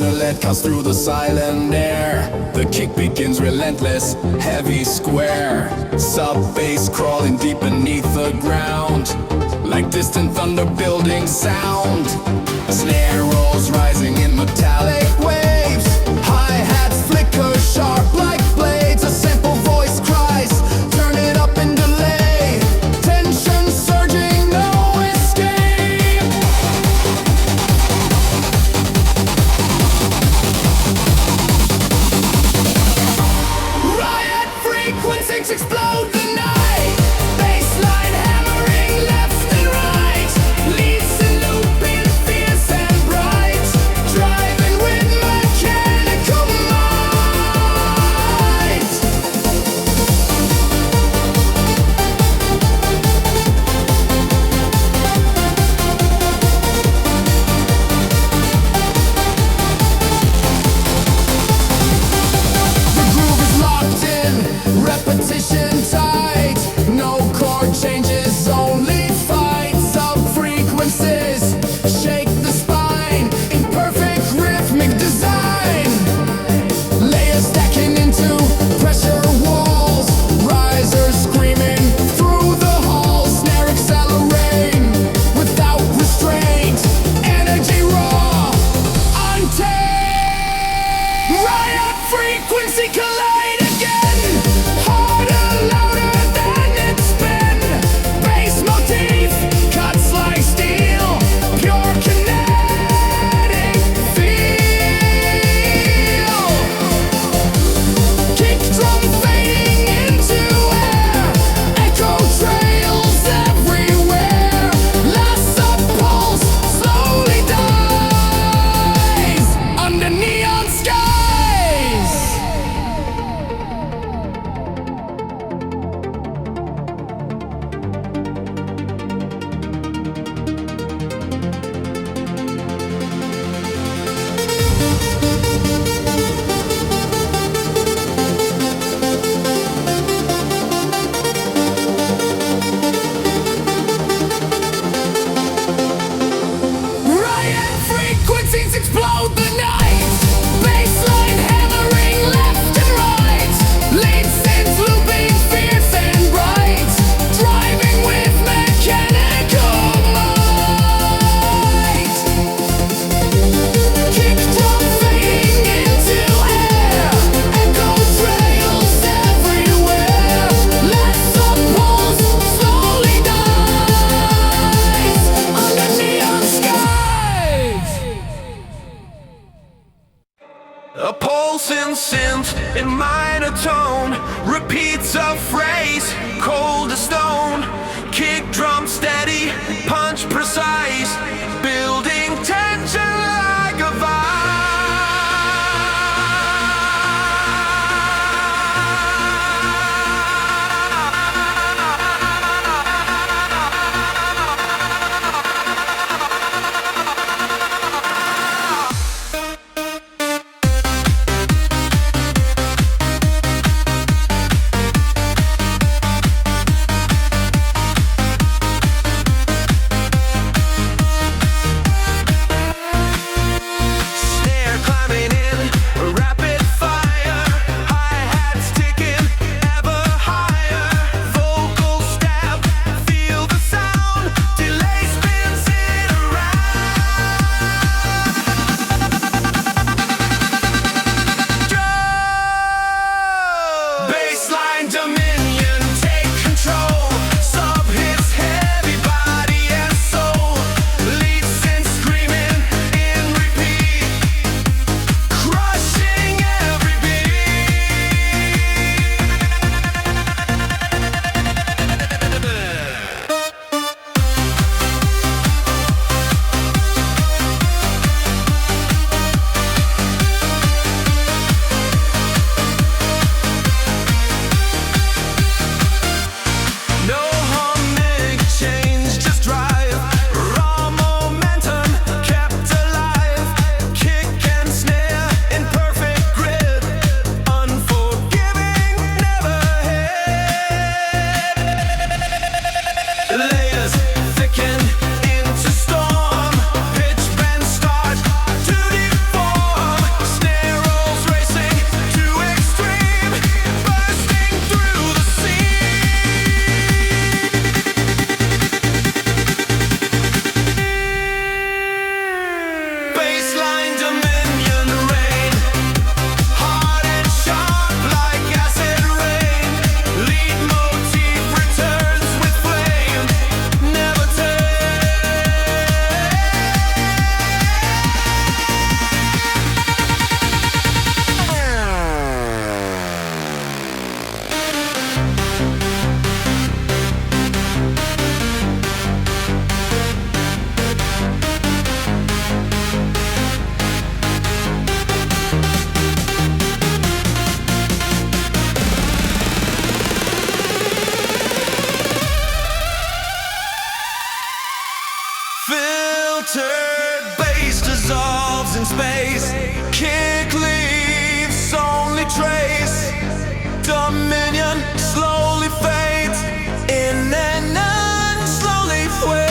silhouette cuts through the silent air. The kick begins relentless, heavy square. Sub-bass crawling deep beneath the ground, like distant thunder building sound. Snare rolls rising in metallic waves. Hi-hats flicker sharp like blades. A simple voice cries, turn it up and delay. Tension surging, no escape. Riot frequencies explode the night. Bassline hammering left and right. Leads and looping fierce and bright. Driving with mechanical might. The groove is locked in, repetition tight. No chord changes, only fight. Sub-frequencies shake the spine in perfect rhythmic design. Layers stacking into pressure walls. Risers screaming through the halls. Snare accelerating without restraint. Energy raw, untamed. Riot frequency collide again. Harder, louder than it's been. Bass motif cuts like steel. Pure kinetic feel. Kick drum fading into air. Echo trails everywhere. Last sub-pulse slowly dies under neon skies. Riot frequencies explode the night. Bassline hammering left and right. Lead synths looping fierce and bright. Driving with mechanical might. Kick drum fading into air. Echo trails everywhere. Last sub-pulse slowly dies under neon skies. A pulsing synth in minor tone repeats a phrase, cold as stone. Kick drum steady, punch precise, building tension like a space. Kick leaves only trace. Dominion slowly fades in an unslowly way.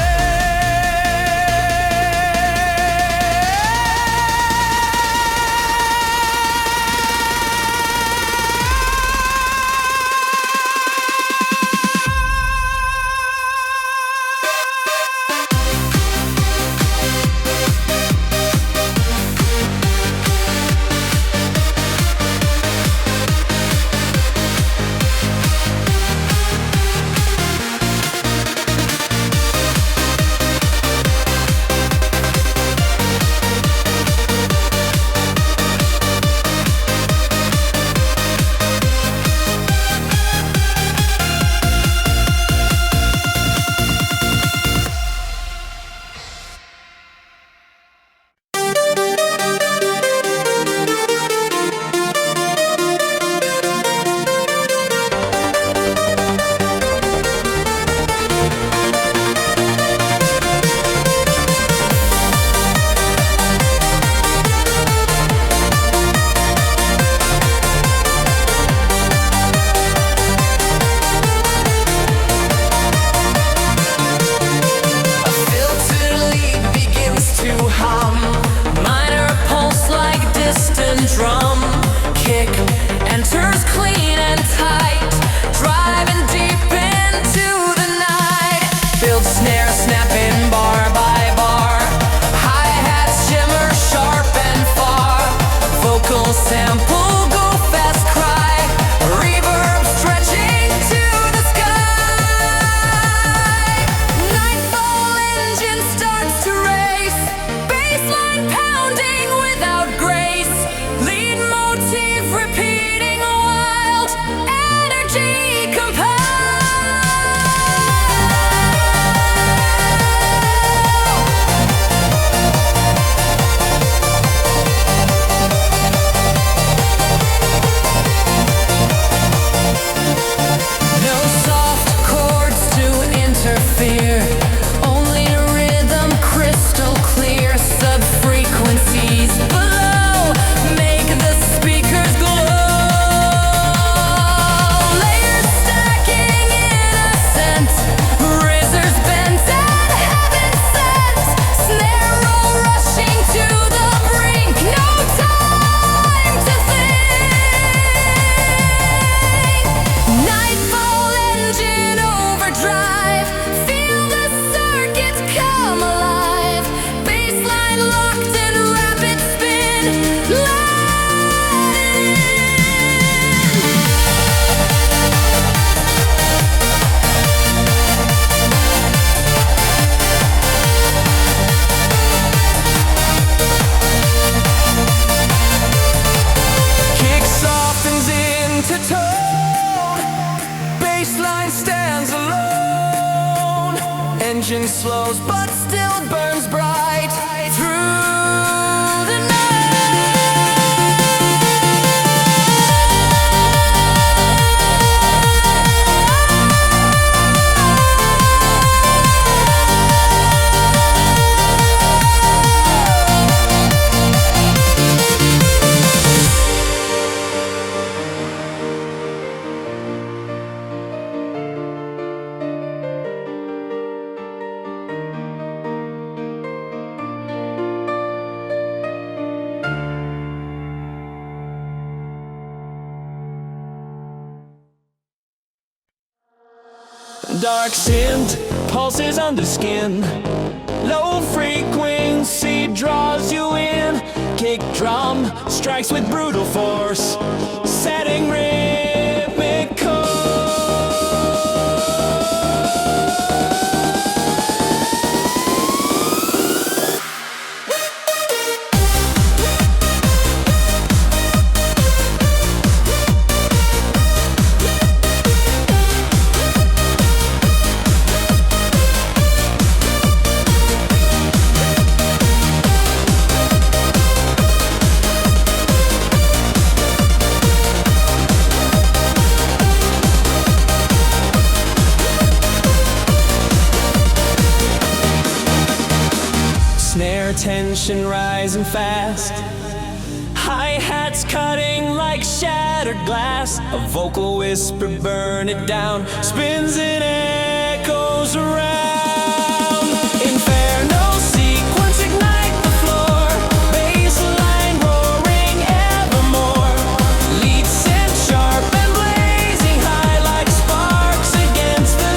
Drum kick enters clean and tight, driving deep into the night. Build snare, snapping bar by bar. Hi-hats shimmer sharp and far. Vocal sample go fast cry. Reverb stretching to the sky. Nightfall engine starts to race. Bassline pounding without grace. Repeating wild energy No soft chords to interfere. Only rhythm crystal clear. Sub-frequencies below make the speakers glow. Layers stacking innocent. Razors bent and heaven sent. Snare roll rushing to the brink. No time to think. Nightfall engine overdrive. Feel the circuit come alive. Bassline locked in rapid spin. Kick softens into tone. Bassline stands alone. Engine slows but still burns bright through the night. Dark synth pulses under skin. Low frequency draws you in. Kick drum strikes with brutal force, setting rhythmic chords. Tension rising fast, shattered glass, a vocal whisper, burn it down, spins and echoes around. Inferno sequence, ignite the floor, bassline roaring evermore, lead synth sharp and blazing high like sparks against the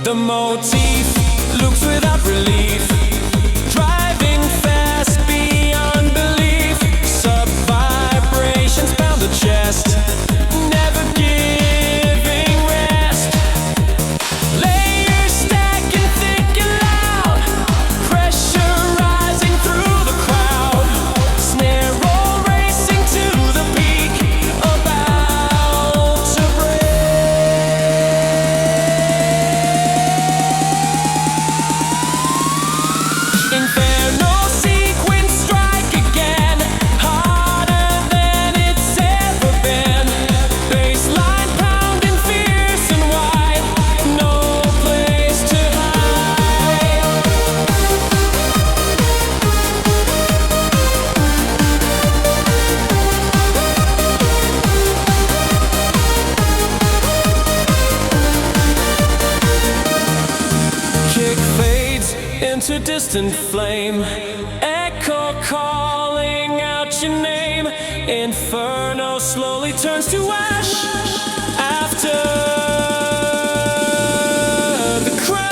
The motif loops without relief, driving fast beyond belief. Sub-vibrations pound the chest, never giving rest. Layers stacking thick and loud, pressure rising through the crowd. Snare roll racing to the peak, about to break. Inferno sequence, strike again, harder than it's ever been. Bassline pounding fierce and wide, no place to hide. Kick fades into distant flame, echo calling out your name. Inferno slowly turns to ash after the crash.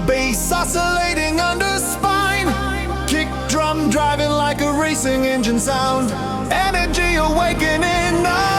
bass oscillating under spine, kick drum driving like a racing engine sound, energy awakening underground.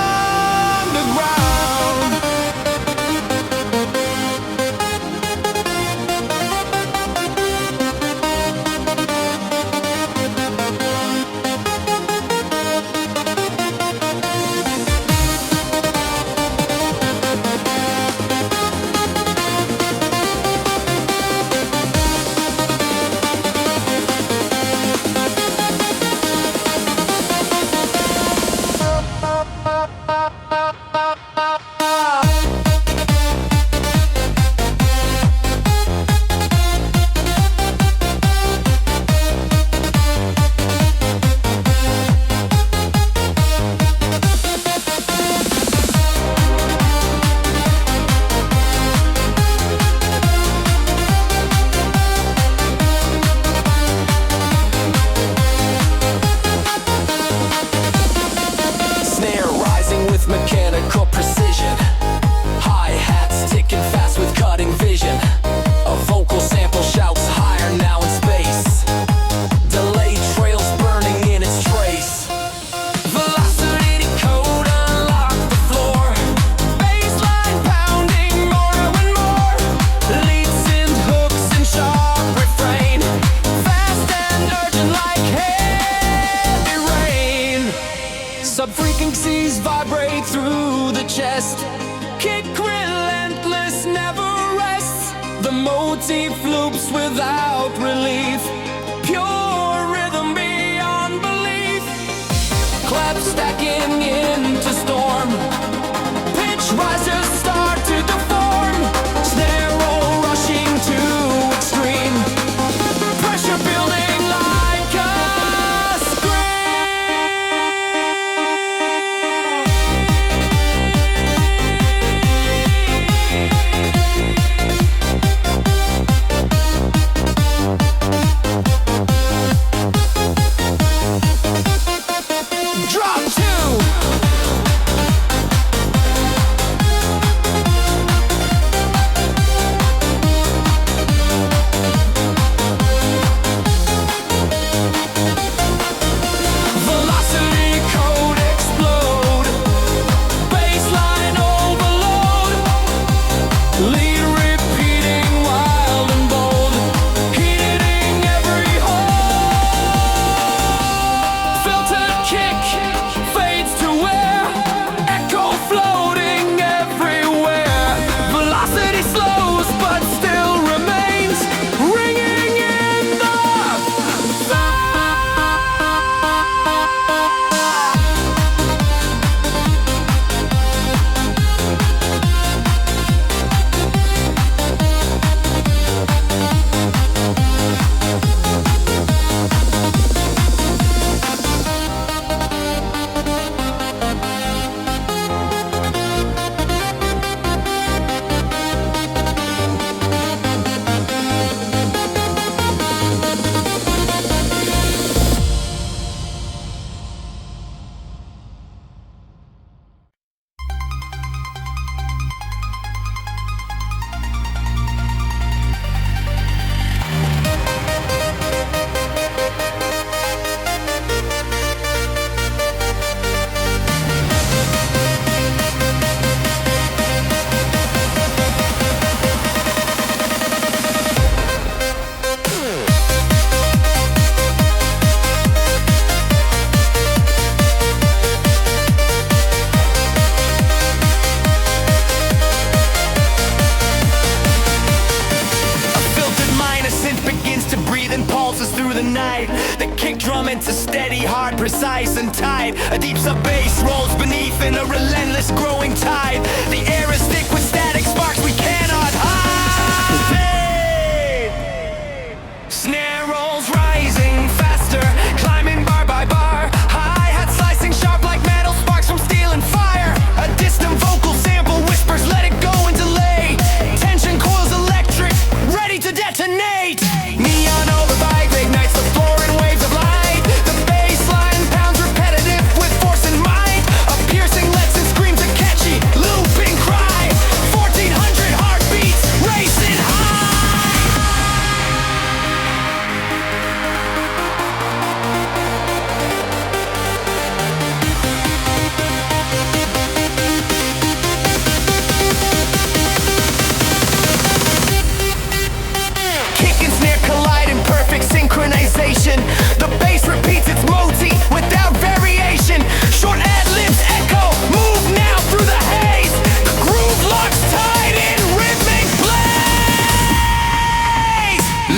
Mechanical precision, hi-hats ticking fast with cutting vision. A vocal sample shouts higher now in space. Delayed trails burning in its trace. Velocity decode unlock the floor. Bassline pounding more and more. Lead synth hooks and sharp refrain. Fast and urgent like heavy rain. Sub-frequencies vibrate through the chest. Kick relentless, never rests. The motif loops without relief. Pure rhythm beyond belief. Clap stacking into storm. Pitch rises start to deform. Snare roll rushing to extreme. Pressure building like a drop two. Velocity code explode. Bassline overload. Lead repeating wild and bold. Hitting every hole. Filtered kick fades to air. Echo floating everywhere. Velocity slows but still remains. Ringing in the night. The kick drum into steady, hard, precise and tight. A deep sub bass rolls beneath in a relentless growing tide. The air is thick with static sparks we cannot hide. Snare rolls rising faster, climbing bar by bar. Hi-hat slicing sharp like metal, sparks from steel and fire. A distant vocal sample whispers, let it go and delay. Tension coils electric, ready to detonate. Neon overbite ignites the floor in waves of light. The bass line pounds repetitive with force and might. A piercing lets and screams a catchy looping cry. 1400 heartbeats racing high. sensation. The bass repeats its motif without variation. Short ad-libs echo, move now through the haze. The groove locks tight in rhythmic blaze.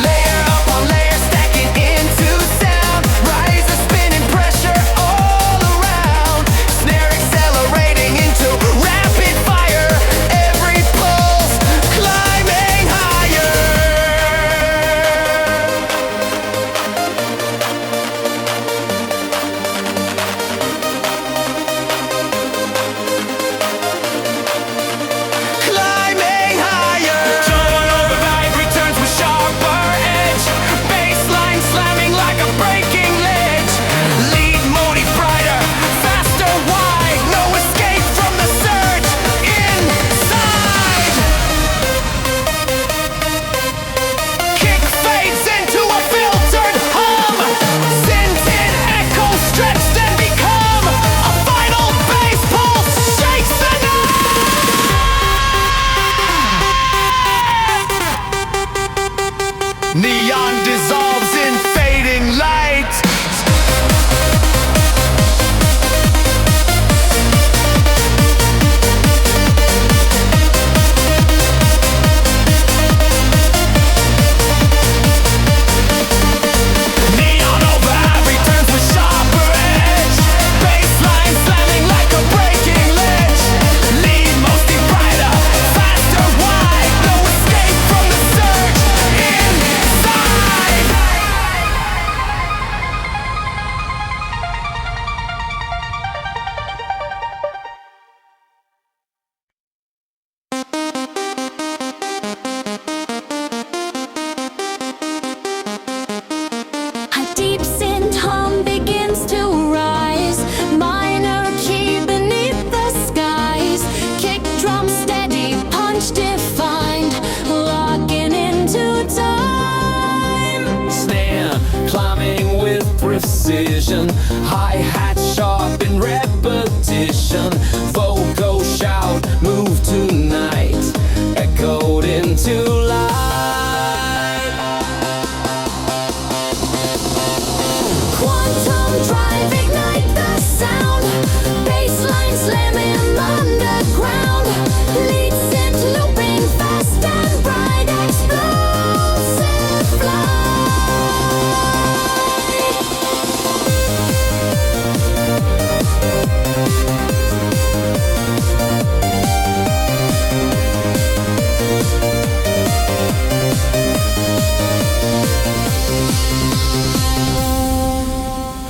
Layer upon layer, stacking into sound. Rise of spinning pressure all around. Snare accelerating into rapid fire. Every pulse climbing higher. Climbing higher. Tone override returns with sharper edge. Bassline slamming like a breaking ledge. Lead motive brighter, faster, wide. No escape from the surge inside. Kick fades into a filtered hum. Scented echoes stretched and become a final bass pulse shakes the night. Neon dissolves in fading light. Neon override returns with sharper edge. Bassline slamming like a breaking ledge. Lead mostly brighter, faster, wide. No escape from the surge inside. A deep synth hum begins to rise. Minor key beneath the skies. Kick drum steady, punch defined. Locking into time. Snare climbing with precision. Hi-hat sharp in repetition. Vocal shout, move tonight. Echoed into light. Quantum drive, ignite the sound. Bassline slamming underground. Lead synth looping fast and bright. Explosive flight.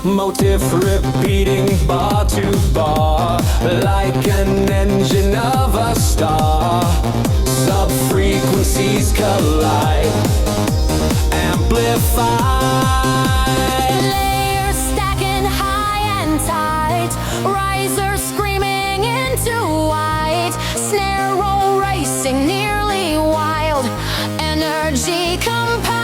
Motif repeating bar to bar, like an engine of a star. Sub-frequencies collide, amplify. Layers stacking high and tight. Riser screaming into white. Snare roll racing nearly wild. Energy compiled.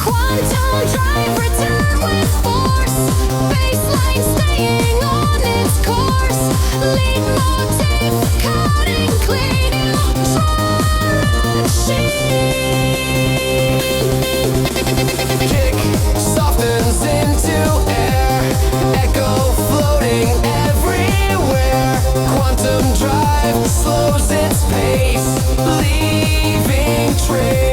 Quantum drive return with force. Bassline staying on its course. Lead motif cutting clean. Kick softens into air. Echo floating everywhere. Quantum drive slows its pace, leaving trace.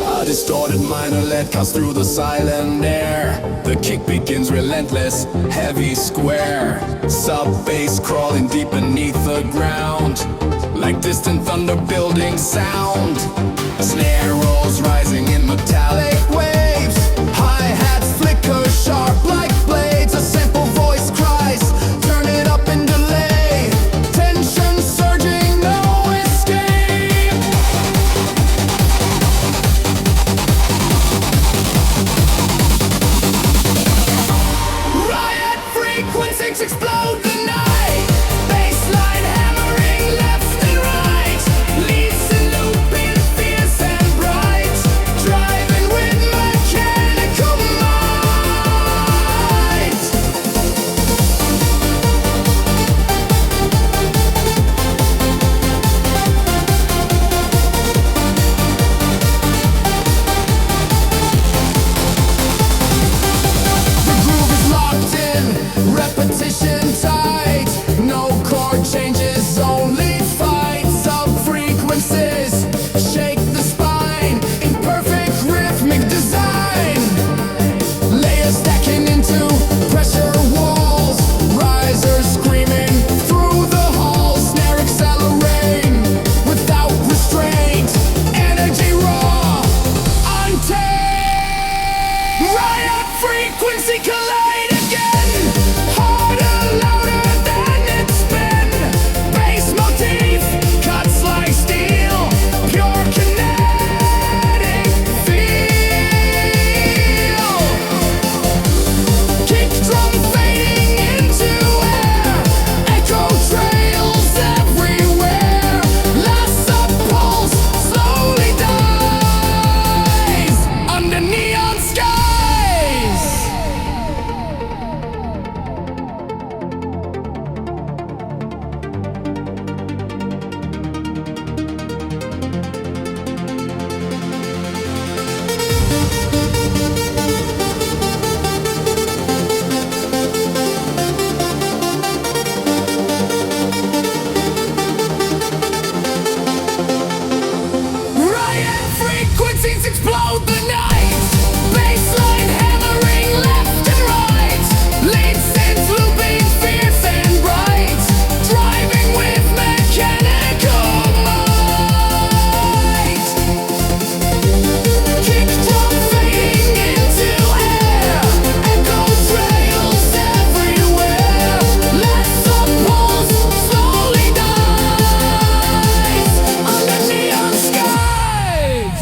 A distorted minor lead cuts through the silent air. The kick begins relentless, heavy square. Sub-bass crawling deep beneath the ground, like distant thunder building sound. Snare rolls rising in metallic waves. Hi-hats flicker sharp like blades. A simple voice frequencies explode the night. Bassline hammering left and right. Leads and looping, fierce and bright. Driving with mechanical might. The groove is locked in, repetition tight. No chord changes, only fight. Sub-frequencies shake the spine in perfect rhythmic design. Layers stacking into pressure walls. Risers screaming through the halls. Snare accelerating without restraint. Energy raw, untamed. Riot frequency collide again. Harder, louder than it's been. Bass motif cuts like steel. Pure kinetic feel. Kick drum fading into air. Echo trails everywhere. Last sub-pulse slowly dies under neon skies. Riot frequencies explode the night. Bassline hammering left and right. Lead synths looping fierce and bright. Driving with mechanical might. Kick drum fading into air. Echo trails everywhere. Last sub-pulse slowly dies under neon skies.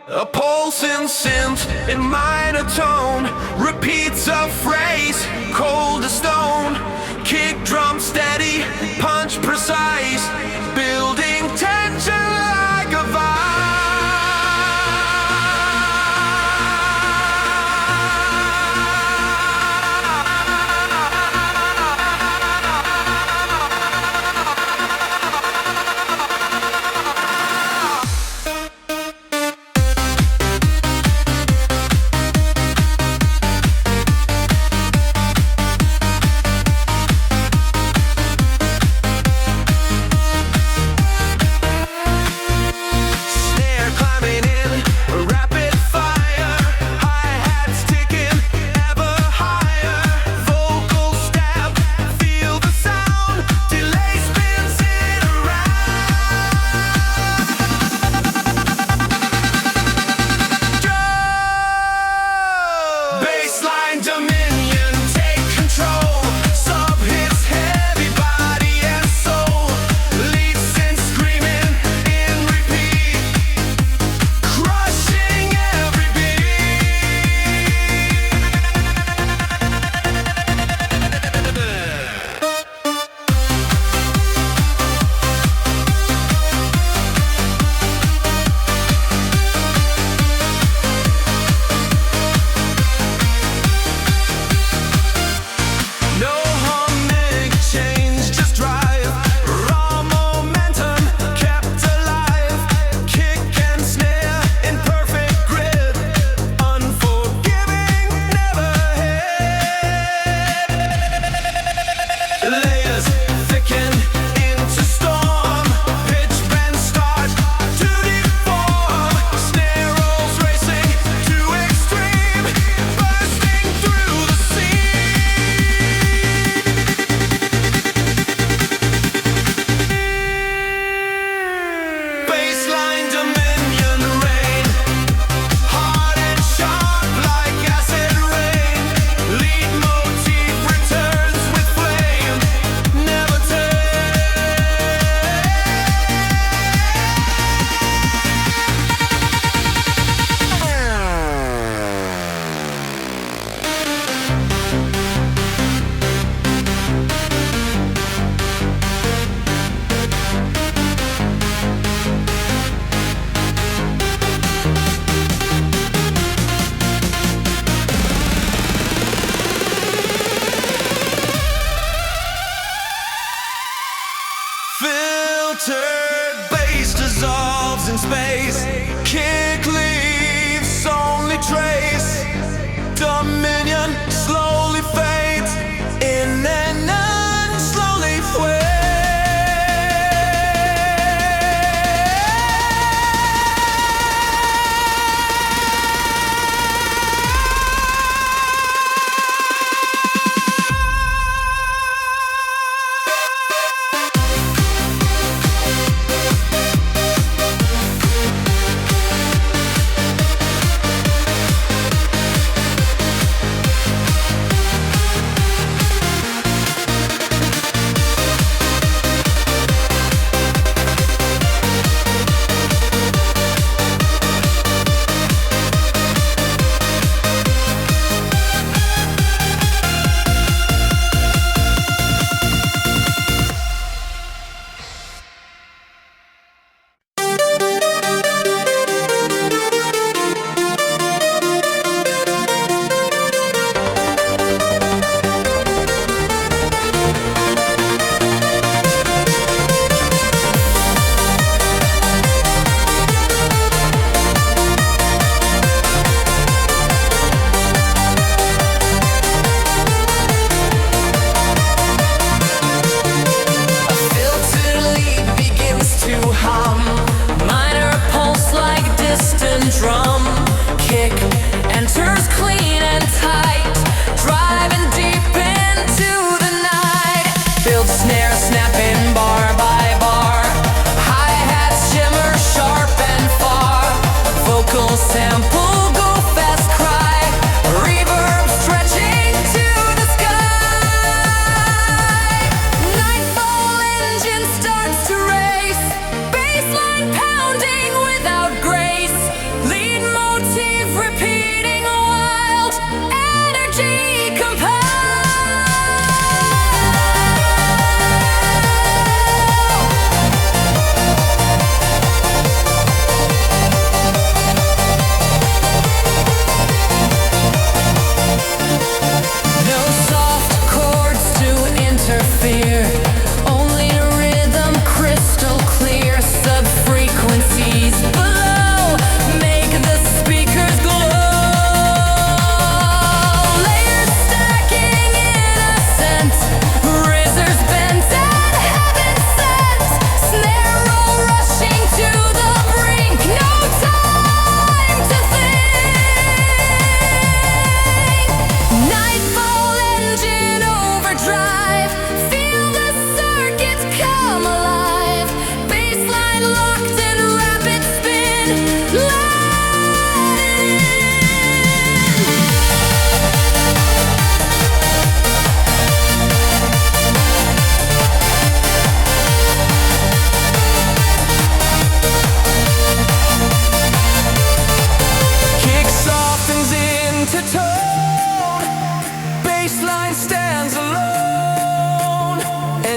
A pulsing synth in minor tone repeats a phrase, cold as stone. Kick drum steady, punch precise, building tension like a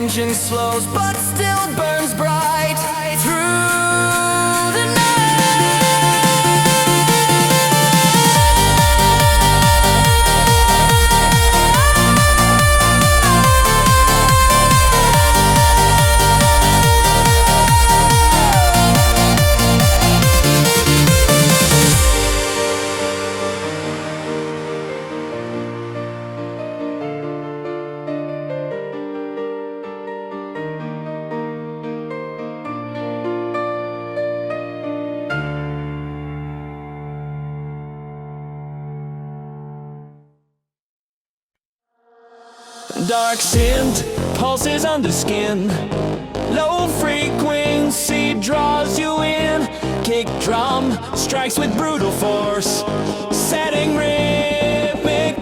engine slows, but still burns bright through the night. Dark scent pulses under skin. Low frequency draws you in. Kick drum strikes with brutal force, setting rhythmic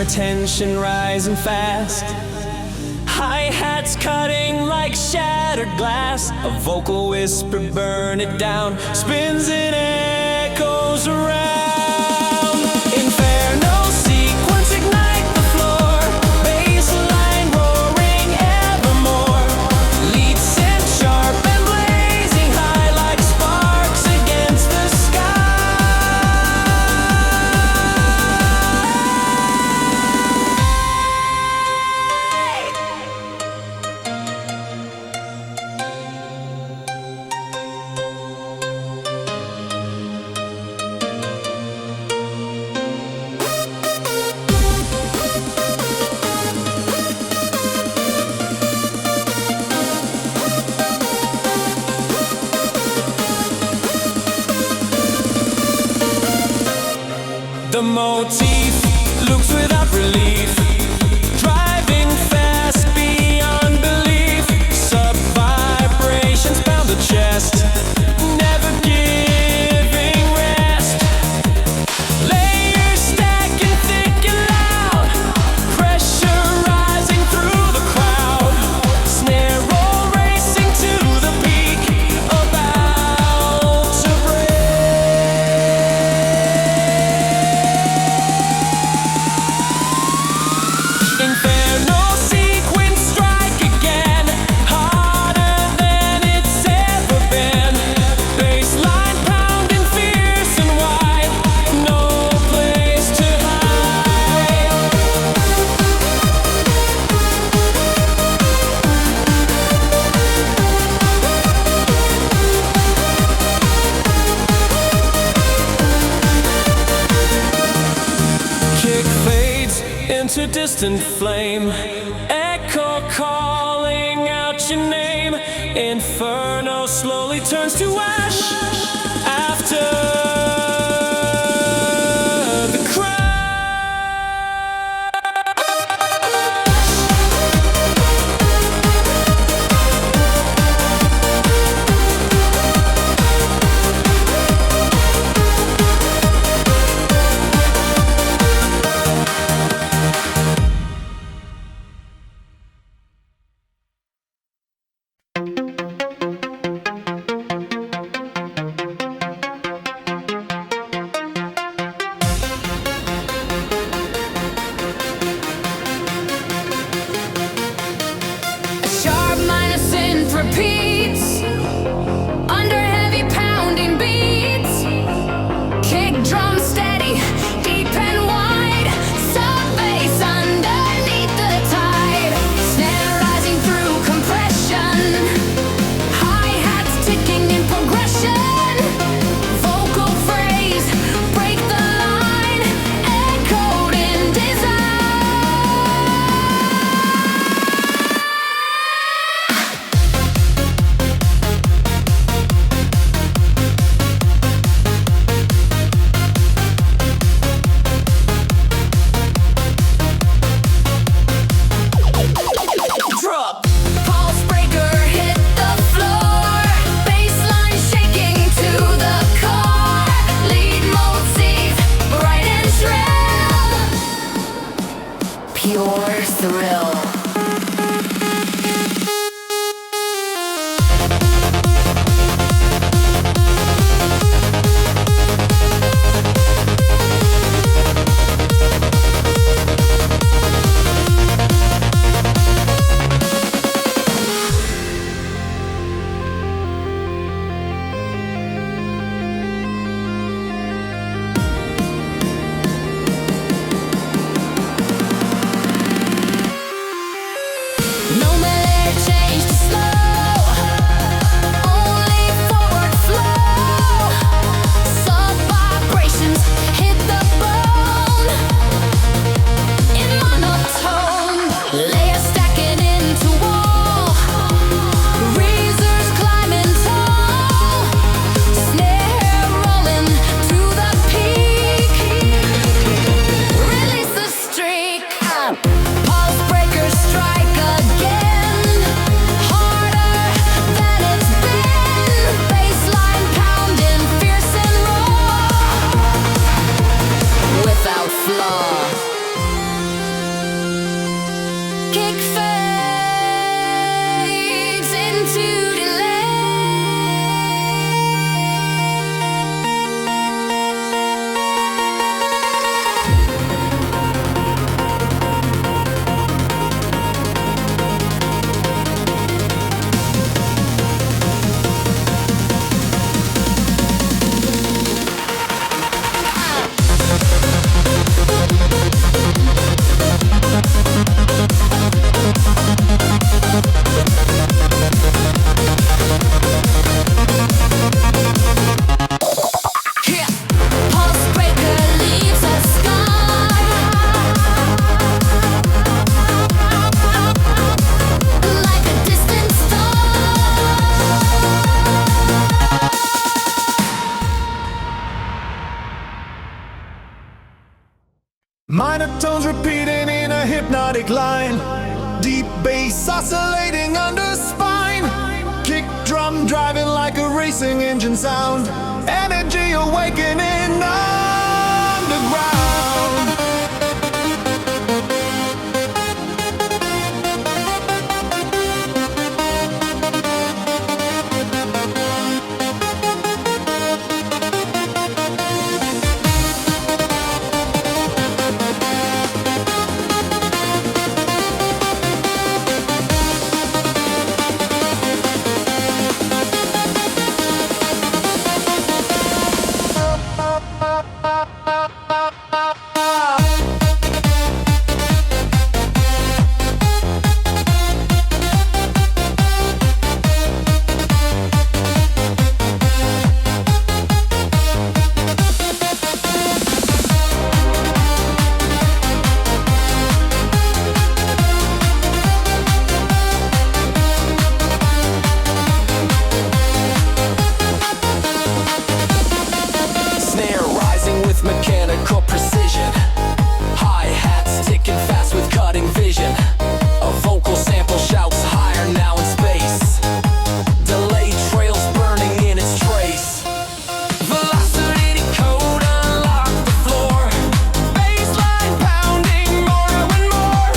tension rising fast. Hi-hats cutting like shattered glass. A vocal whisper, burn it down, spins and echoes around. Inferno sequence, ignite the floor. Bassline roaring evermore. Lead synth sharp and blazing high like sparks against the sky. The motif loops without relief, driving fast beyond belief. Sub-vibrations pound the chest, never giving rest. Layers stacking thick and loud, pressure rising through the crowd. Snare roll racing to the peak, about to break. Inferno sequence, strike again, harder than it's ever been. Bassline pounding fierce and wide, no place to hide. Kick fades into distant flame, echo calling out your name. Inferno slowly turns to ash after the crash. monotones repeating in a hypnotic line. Deep bass oscillating under spine. Kick drum driving like a racing engine sound. Energy awakening underground. Mechanical precision, hi-hats ticking fast with cutting vision. A vocal sample shouts higher now in space. Delay trails burning in its trace. Velocity code unlock the floor. Bassline pounding more and more.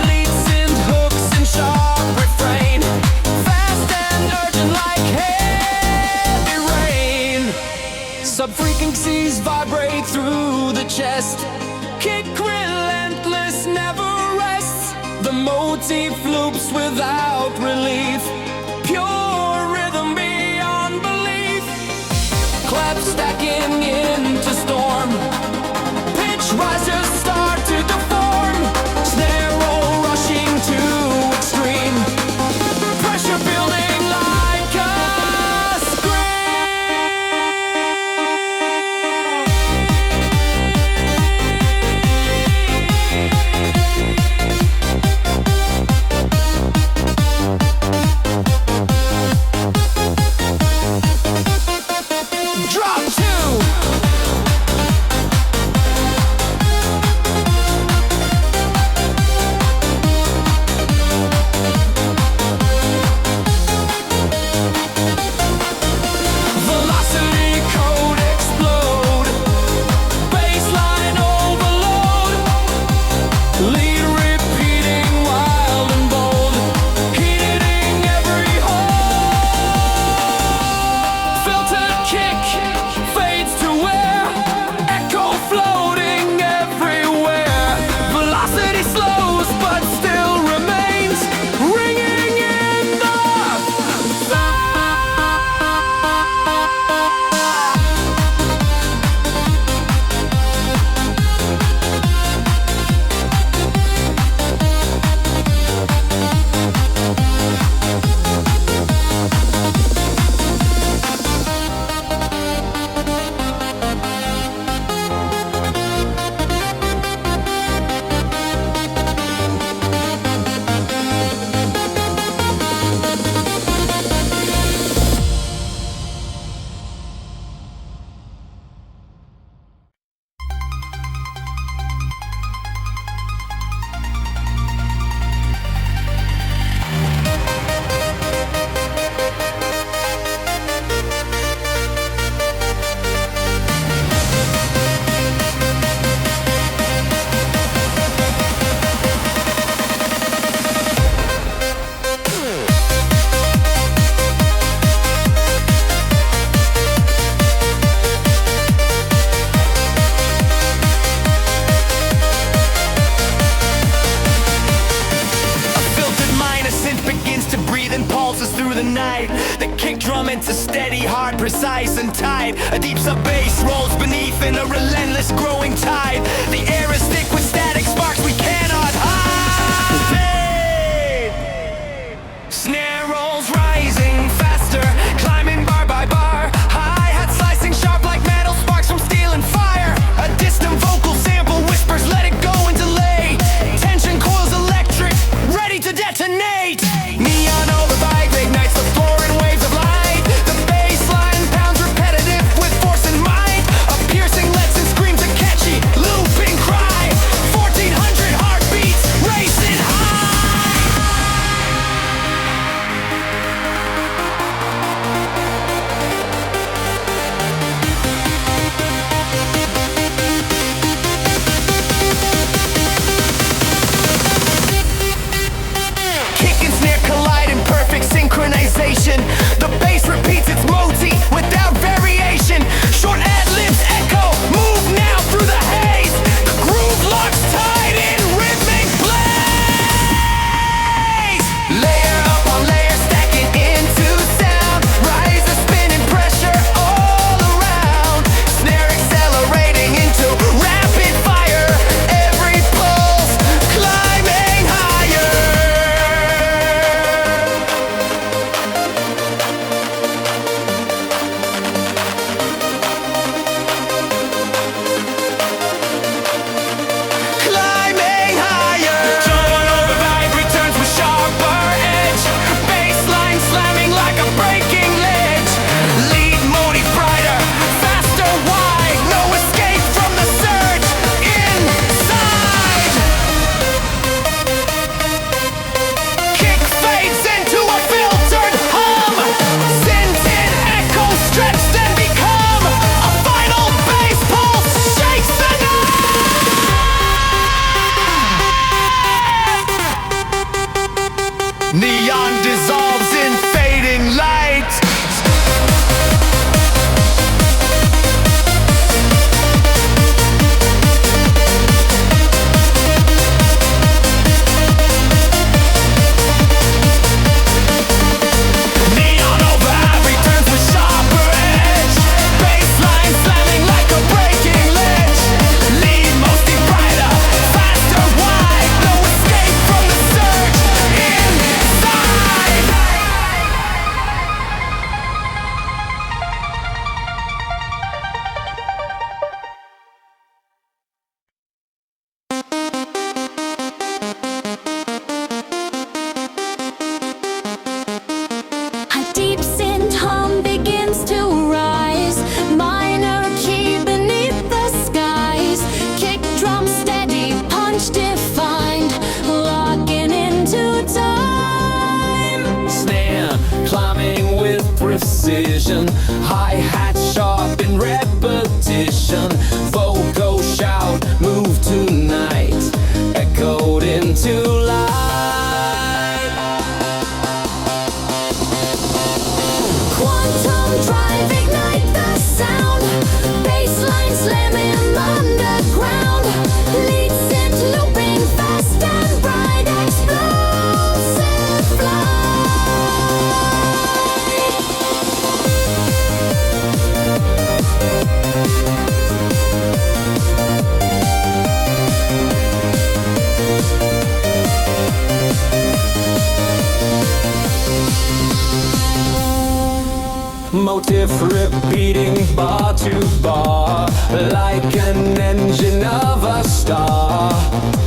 Lead synth hooks and sharp refrain. Fast and urgent like heavy rain. Sub-frequencies vibrate through the chest. Kick relentless, never rests. The motif loops without relief. Pure rhythm beyond belief. Clap stacking into storm. Pitch rises start to deform. Snare roll rushing to extreme. Pressure building like a drop two. Velocity code explode. Bassline overload. Lead repeating wild and bold. Hitting every hole. Filter kick fades to air. Echo floating everywhere. Velocity slows but still remains. Ringing in the It's a steady, hard, precise and tight. A deep sub-bass rolls beneath in a relentless growing tide. The air is thick with static sparks we cannot hide. Snare rolls rising faster, climbing bar by bar. Hi-hat slicing sharp like metal, sparks from steel and fire. A distant vocal sample whispers, let it go and delay. Tension coils electric, ready to detonate. Neon overvibe ignites the floor in waves of light. The bassline pounds repetitive with force and might. A piercing lets and screams a catchy looping cry. precision. Hi-hat sharp in repetition. Vocal shout, move tonight, echoed into light. Quantum drive, ignite the sound. Bassline slamming underground. Lead synth looping fast and bright. Explosive flight. Motif repeating bar to bar, like an engine of a star.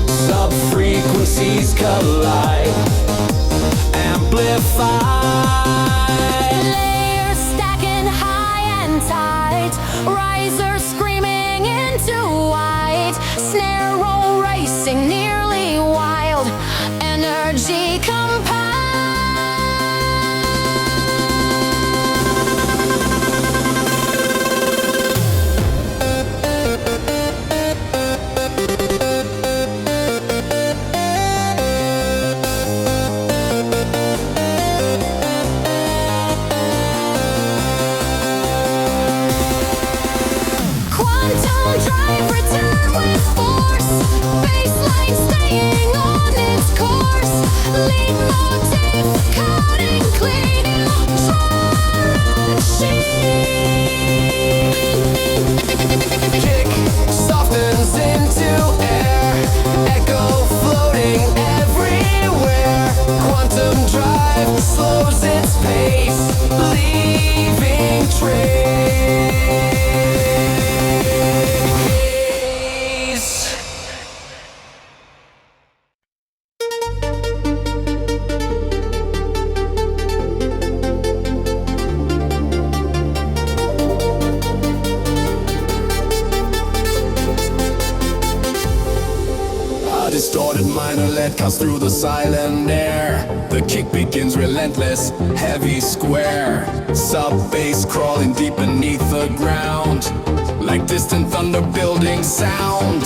Sub-frequencies collide, amplify. Layers stacking high and tight. Risers screaming into white. Snare roll racing nearly wild. Energy compiled. Quantum drive, return with force. Bassline staying on its course. Lead motif, cutting clean. Kick softens into air, echo floating everywhere. Quantum drive slows its pace, leaving trace. A distorted minor lead cuts through the silent air. The kick begins relentless, heavy square. Sub-bass crawling deep beneath the ground, like distant thunder building sound.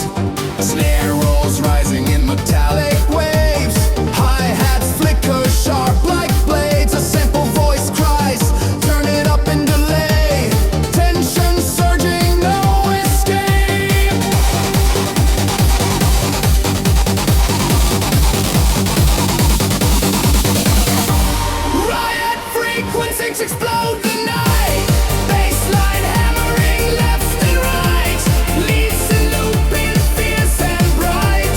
Snare rolls rising in metallic waves. Hi-hats flicker sharp like blades. A simple voice cries, turn it up and delay. Tension surging, no escape. Riot frequencies explode the night. Bassline hammering left and right. Leads and looping fierce and bright.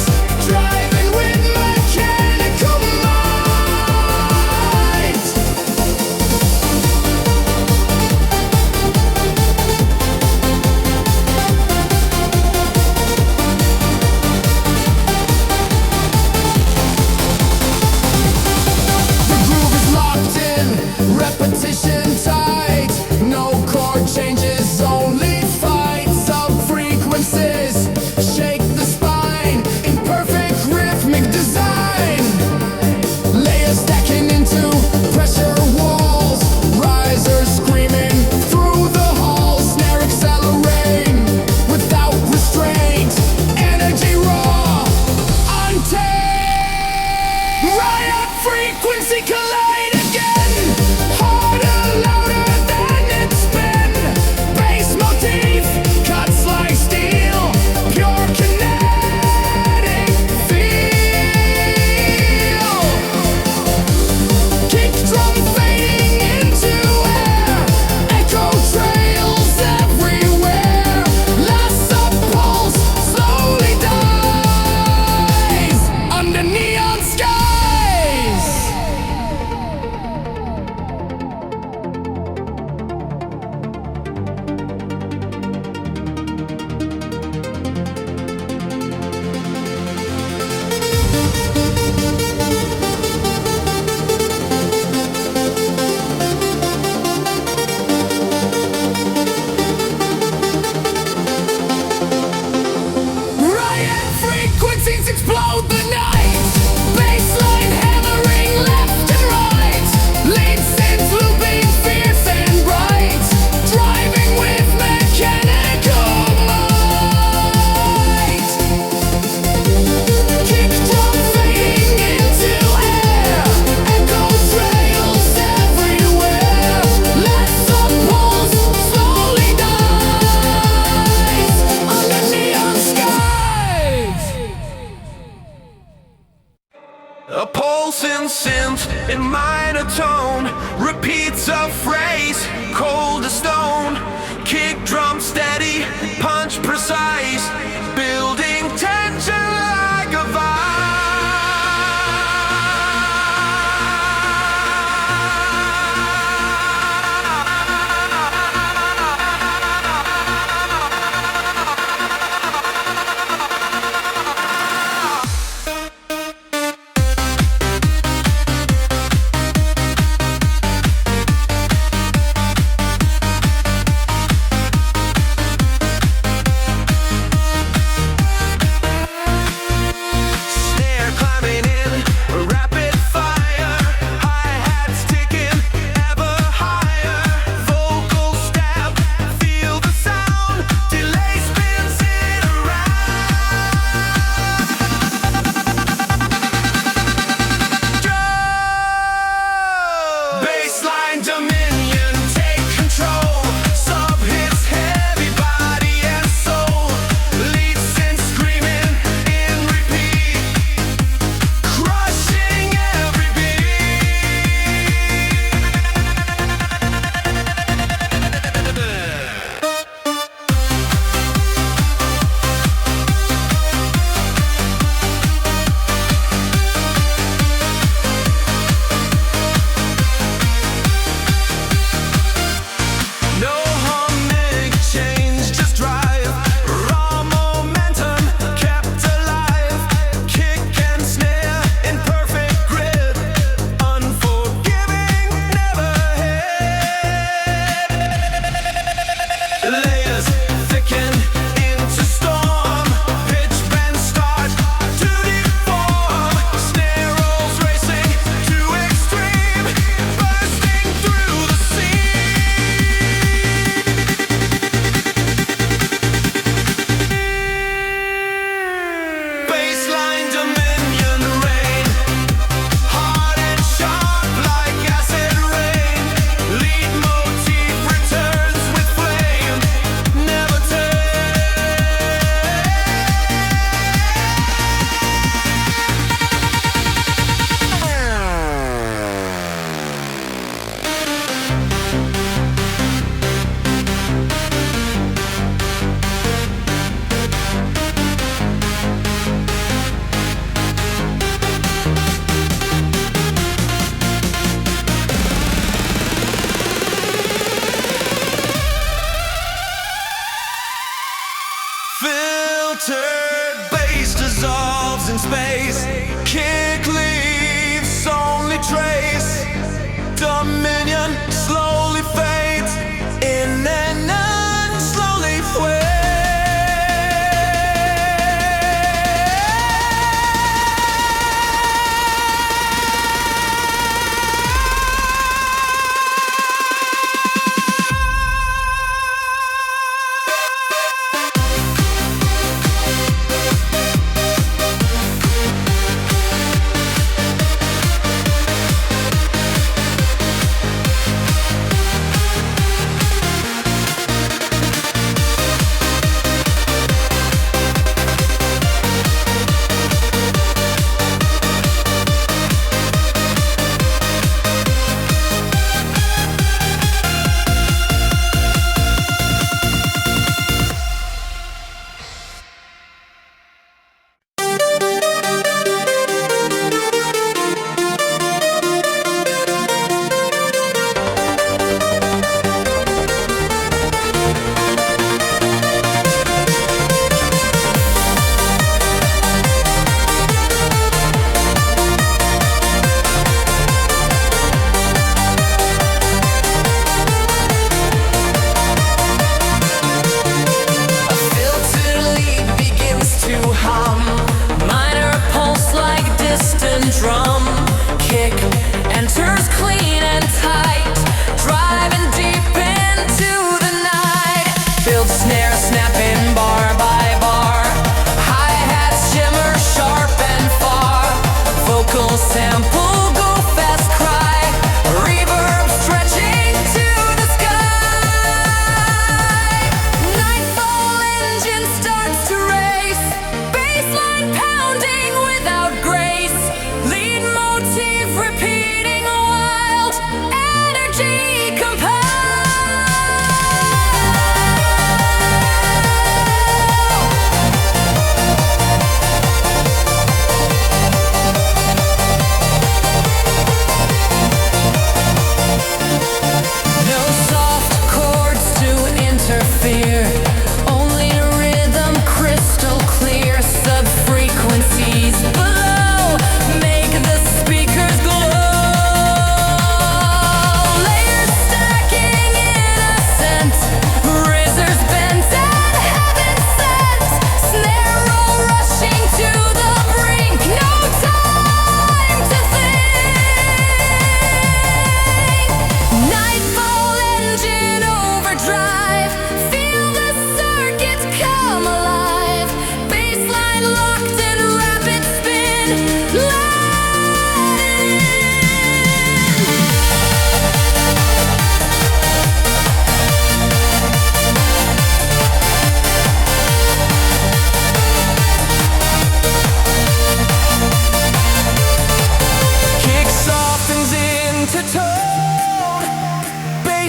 Driving with mechanical might. The groove is locked in, repetition tight. a phrase, cold as stone. Kick drum steady, punch precise, building tension like a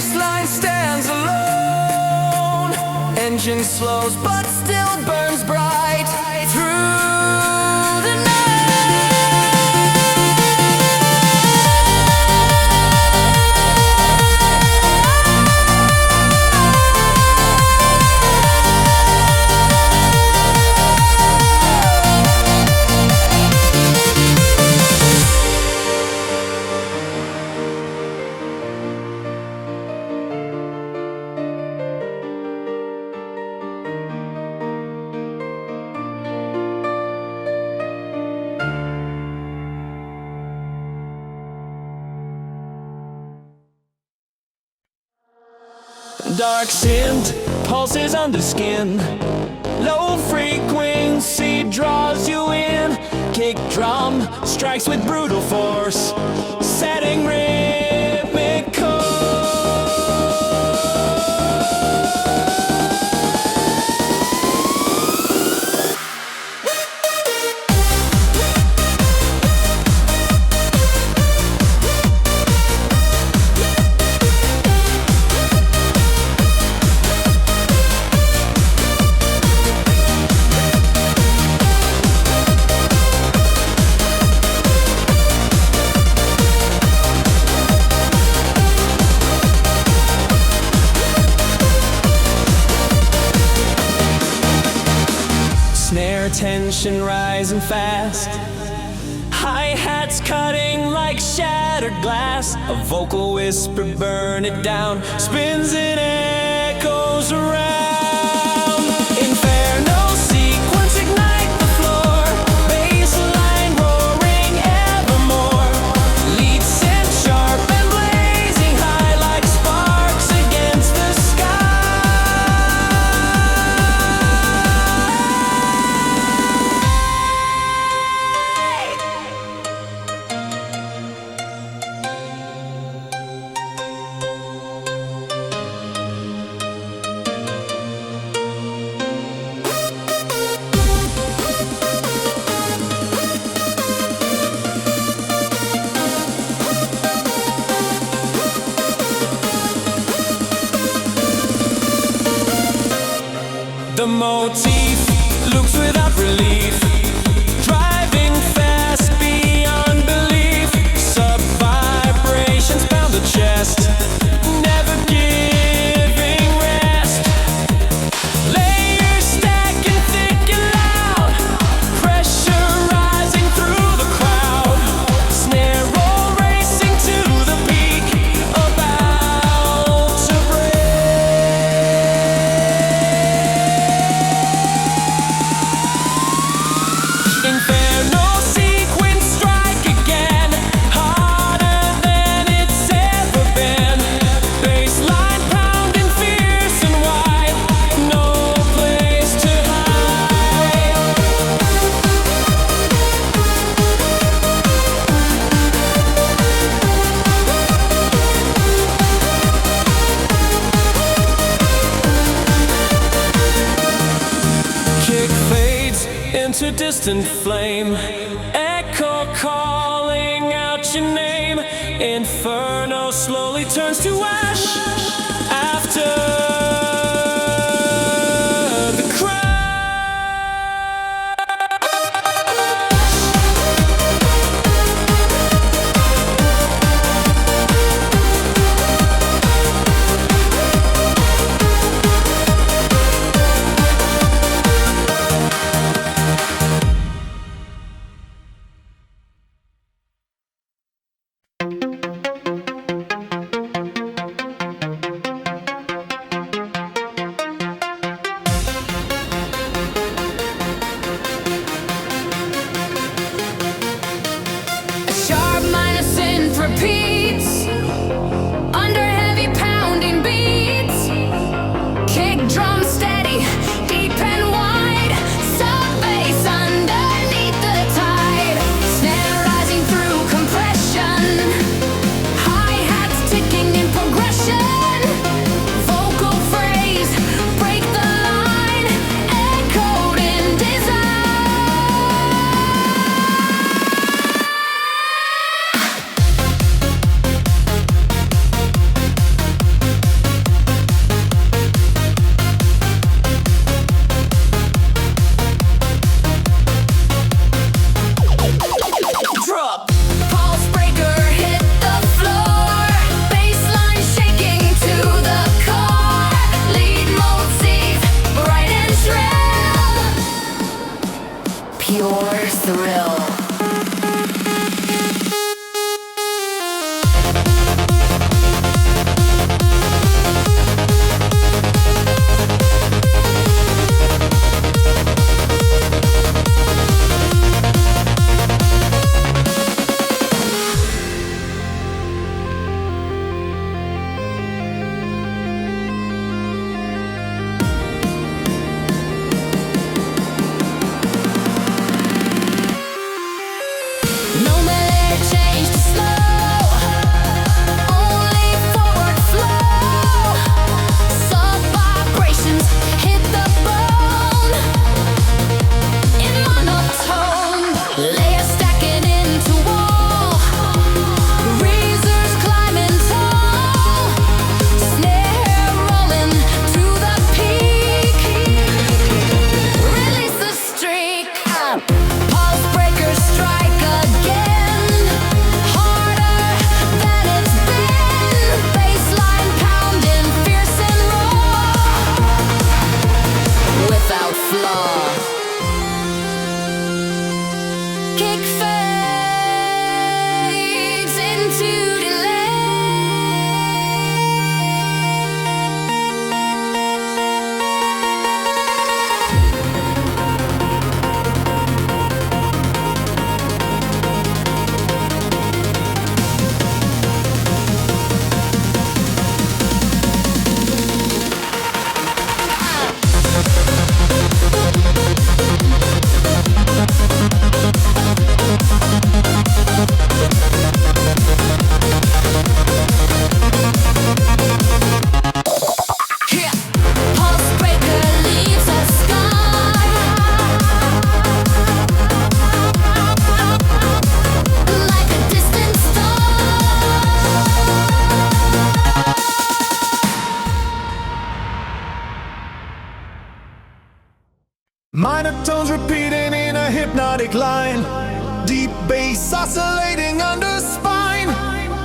baseline stands alone. Engine slows but still burns bright through the night. Dark sinned, pulses under skin. Low frequency draws you in. Kick drum strikes with brutal force, setting rhythmic tension rising fast. Hi-hats cutting like shattered glass. A vocal whisper, burn it down, spins and echoes around. Inferno sequence, ignite the floor. Bassline roaring evermore. Lead synth sharp and blazing high like sparks against the sky. The motif loops without relief, driving fast beyond belief. Sub-vibrations pound the chest, never giving rest. Layers stacking thick and loud, pressure rising through the crowd. Snare roll racing to the peak, about to break. Inferno sequence, strike again, harder than it's ever been. Bassline pounding fierce and wide, no place to hide. Kick fades into distant flame, echo calling out your name. Inferno slowly turns to ash after the crash. Minor tones repeating in a hypnotic line. Deep bass oscillating under spine.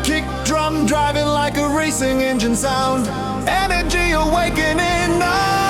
Kick drum driving like a racing engine sound. Energy awakening underground.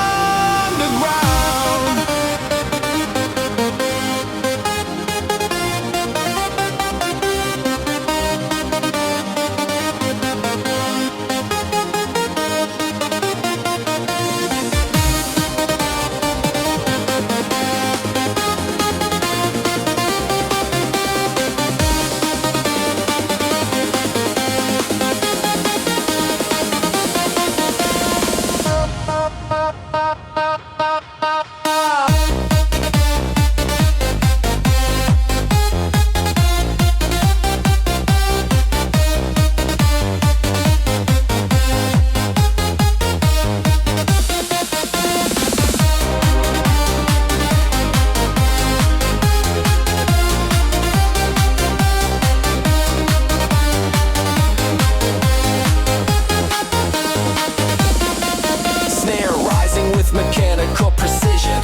Mechanical precision,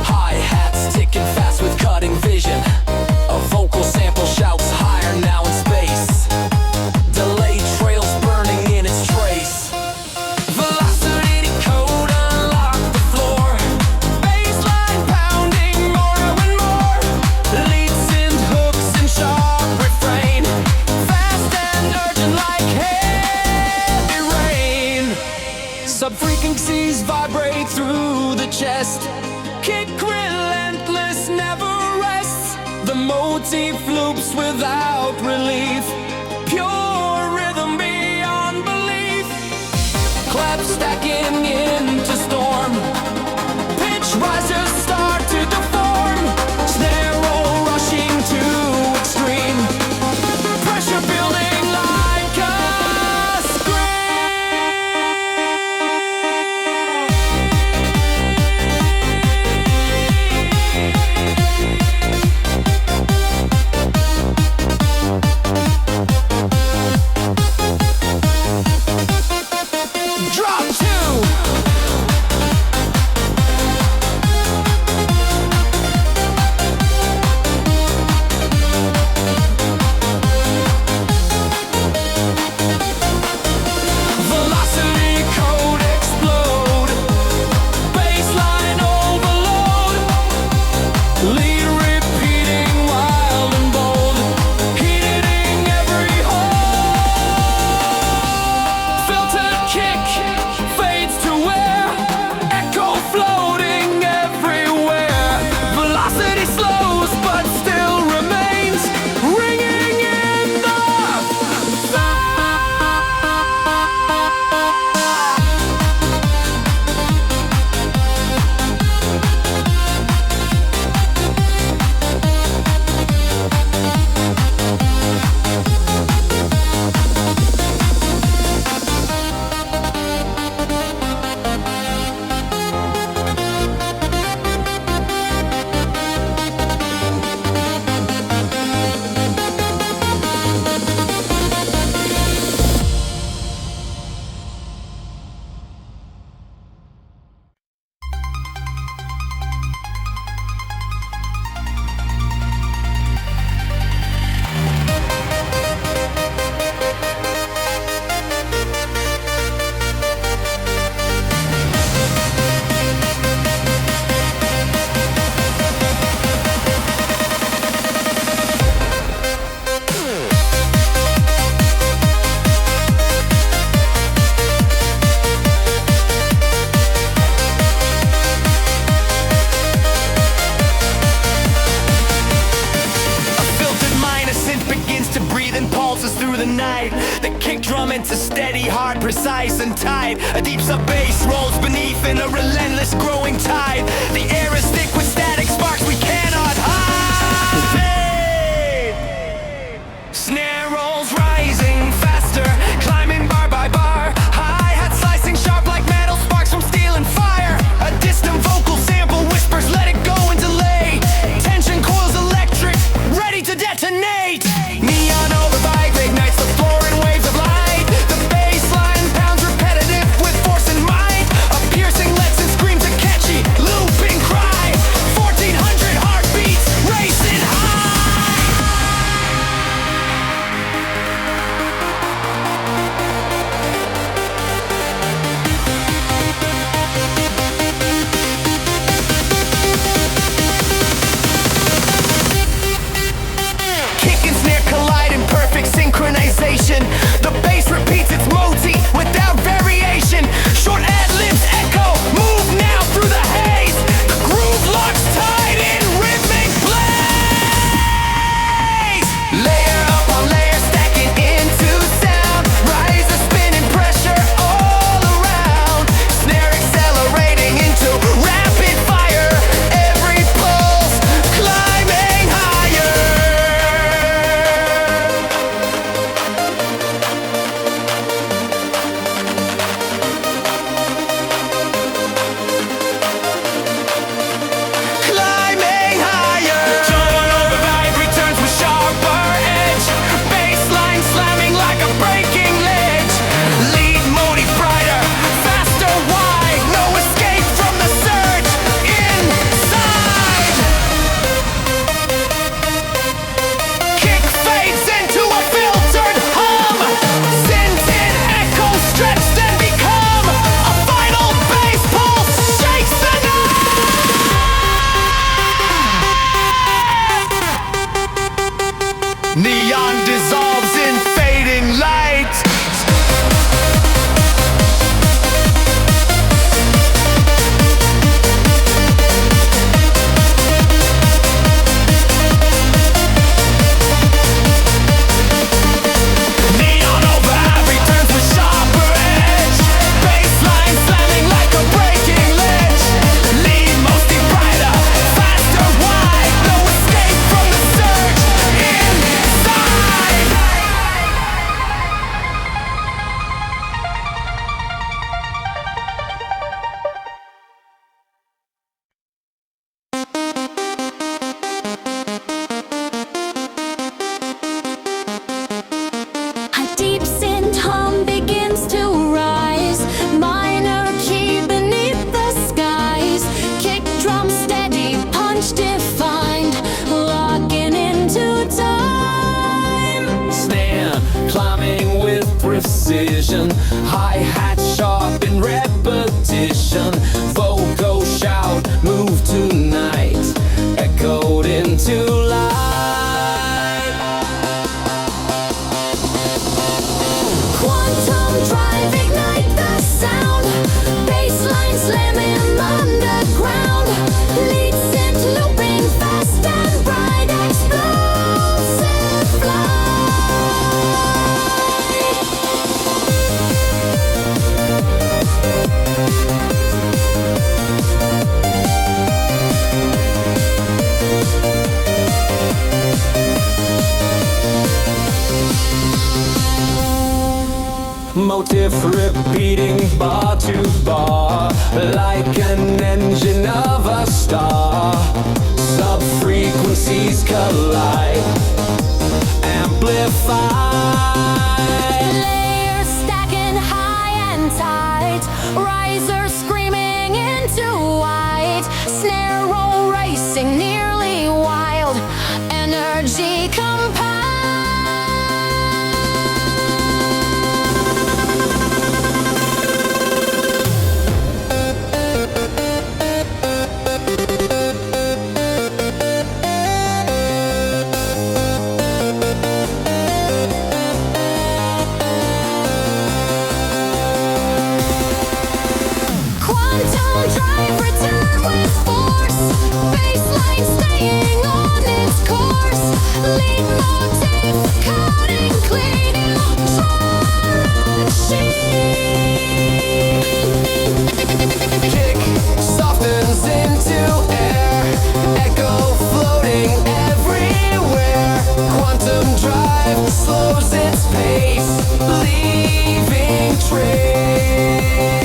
hi-hats ticking fast with cutting vision. A vocal sample shouts higher now in space. Delayed trails burning in its trace. Velocity code unlock the floor. Bassline pounding more and more. Lead synth hooks and sharp refrain. Fast and urgent like heavy rain. Sub-frequencies vibrate through the chest. Kick relentless, never rests. The motif loops without relief. Pure rhythm beyond belief. Claps stacking into storm. Pitch rises start to deform. Snare roll rushing to extreme. Pressure building like a drop two. Velocity code explode. Bassline overload. Lead repeating wild and bold. Hitting every hole. Filtered kick fades to air. Echo floating everywhere. Velocity slows but still remains. Ringing in the It's a steady, hard, precise and tight. A deep sub-bass rolls beneath in a relentless growing tide. The air is thick with static sparks we cannot hide. Snare rolls rising faster, climbing bar by bar. Hi-hat slicing sharp like metal, sparks from steel and fire. A distant vocal sample whispers, let it go and delay. Tension coils electric, ready to detonate. Neon overvibe ignites the floor in waves of light. Bassline pounds repetitive with force and might. A piercing lets it scream to catchy, looping cry. like an engine of a star. Sub-frequencies collide, amplify. Layers stacking high and tight, risers screaming into white, snare roll racing nearly wild, energy compiled. Quantum drive return with force, baseline staying on its course, lead motif cutting clean, Kick softens into air, echo floating everywhere. Quantum drive slows its pace, leaving trace.